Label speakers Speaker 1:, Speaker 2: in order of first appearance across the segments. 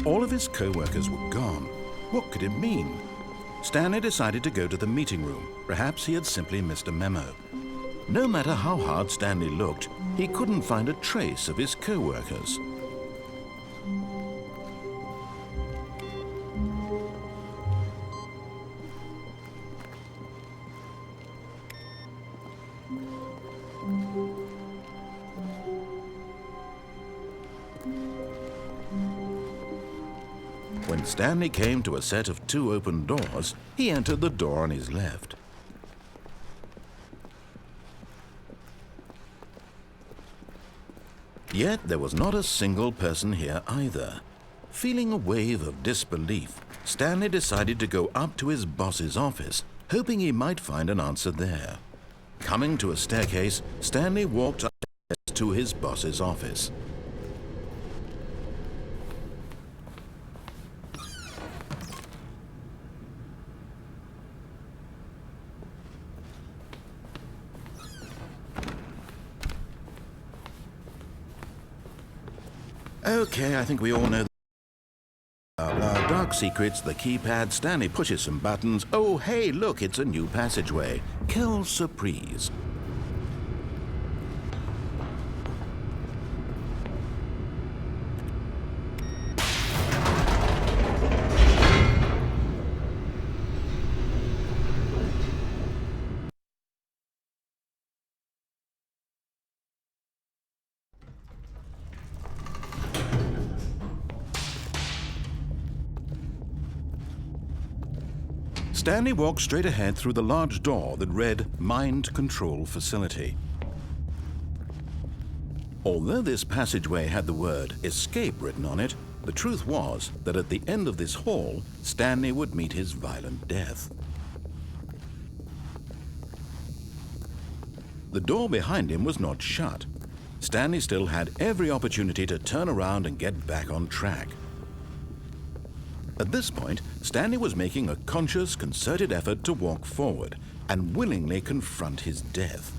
Speaker 1: All of his co-workers were gone. What could it mean? Stanley decided to go to the meeting room. Perhaps he had simply missed a memo. No matter how hard Stanley looked, he couldn't find a trace of his co-workers. When Stanley came to a set of 2 open doors, he entered the door on his left. Yet there was not a single person here either. Feeling a wave of disbelief, Stanley decided to go up to his boss's office, hoping he might find an answer there. Coming to a staircase, Stanley walked upstairs to his boss's office. Okay, I think we all know our dark secrets, the keypad. Stanley pushes some buttons. Oh, hey, look, it's a new passageway. Quelle surprise. Stanley walked straight ahead through the large door that read Mind Control Facility. Although this passageway had the word Escape written on it, the truth was that at the end of this hall, Stanley would meet his violent death. The door behind him was not shut. Stanley still had every opportunity to turn around and get back on track. At this point, Stanley was making a conscious, concerted effort to walk forward and willingly confront his death.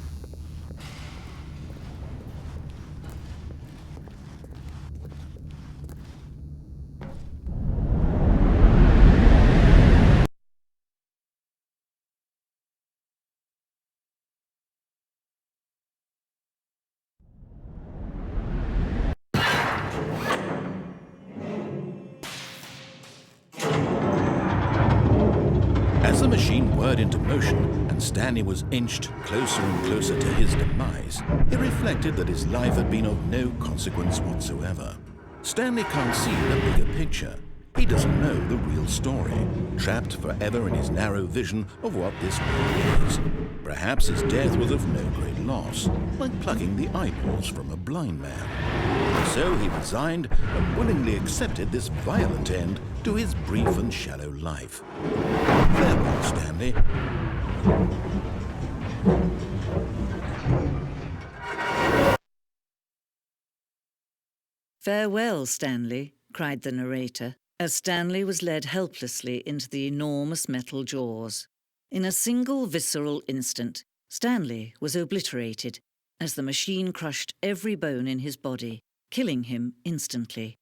Speaker 1: As the machine whirred into motion and Stanley was inched closer and closer to his demise, he reflected that his life had been of no consequence whatsoever. Stanley can't see the bigger picture. He doesn't know the real story, trapped forever in his narrow vision of what this world is. Perhaps his death was of no great loss, like plucking the eyeballs from a blind man. So he resigned and willingly accepted this violent end to his brief and shallow life. Farewell, Stanley.
Speaker 2: "Farewell, Stanley," cried the narrator, as Stanley was led helplessly into the enormous metal jaws. In a single visceral instant, Stanley was obliterated as the machine crushed every bone in his body, killing him instantly.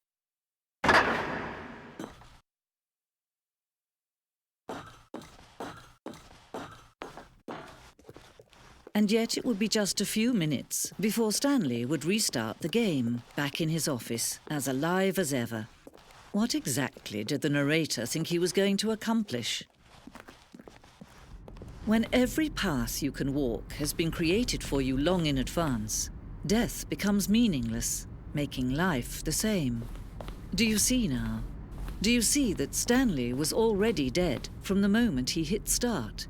Speaker 2: And yet it would be just a few minutes before Stanley would restart the game, back in his office, as alive as ever. What exactly did the narrator think he was going to accomplish? When every path you can walk has been created for you long in advance, death becomes meaningless, making life the same. Do you see now? Do you see that Stanley was already dead from the moment he hit start?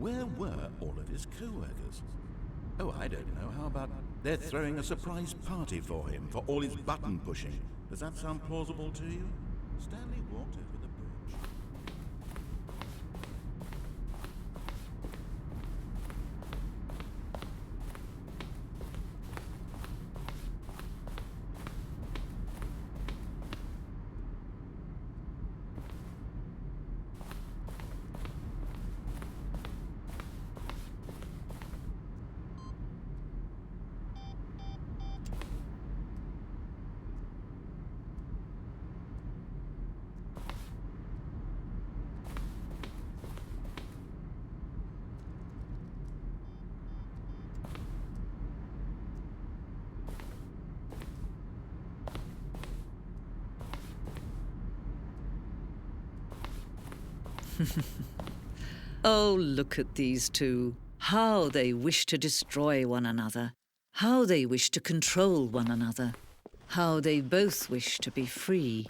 Speaker 1: Where were all of his co-workers? Oh, I don't know. How about they're throwing a surprise party for him for all his button pushing? Does that sound plausible to you? Stanley walked over the bridge.
Speaker 2: Oh, look at these two. How they wish to destroy one another. How they wish to control one another. How they both wish to be free.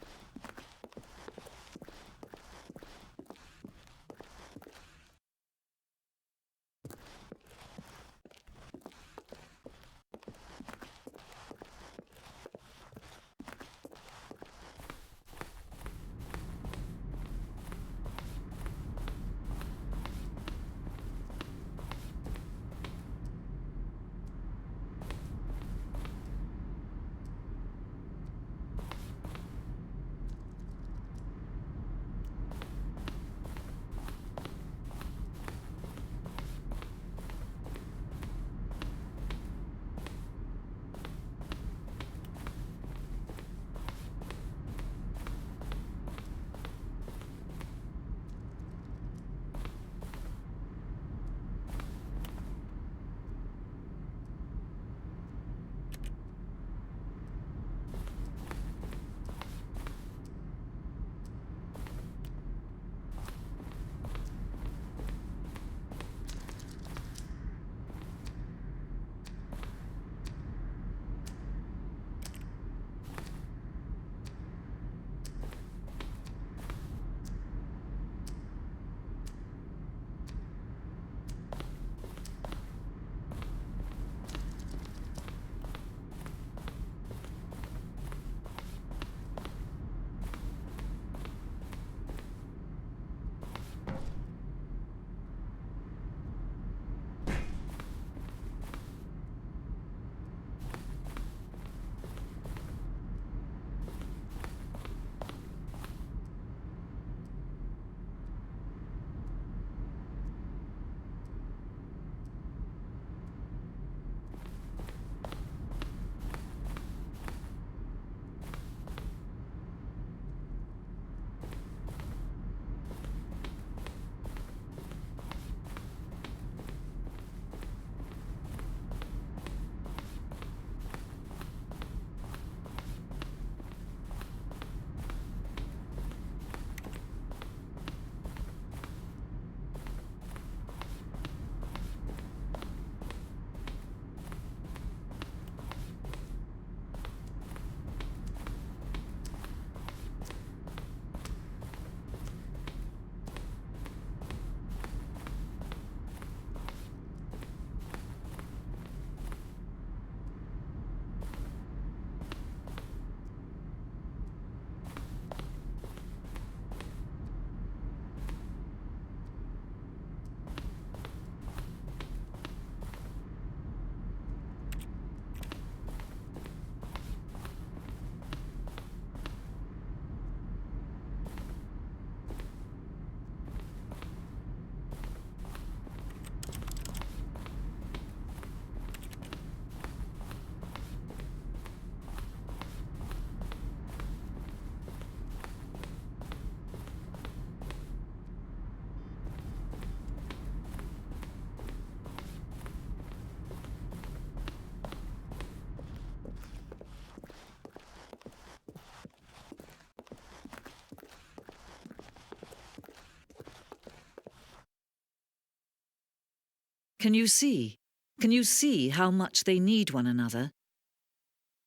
Speaker 2: Can you see? Can you see how much they need one another?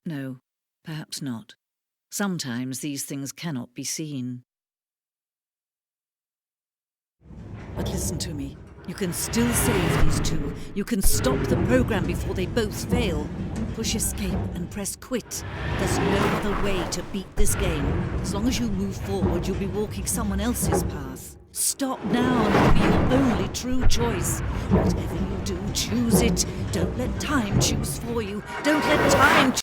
Speaker 2: No, perhaps not. Sometimes these things cannot be seen. But listen to me. You can still save these two. You can stop the program before they both fail. Push escape and press quit. There's no other way to beat this game. As long as you move forward, you'll be walking someone else's path. Stop now and it'll be your only true choice. Whatever you do, choose it. Don't let time choose for you. Don't let time choose.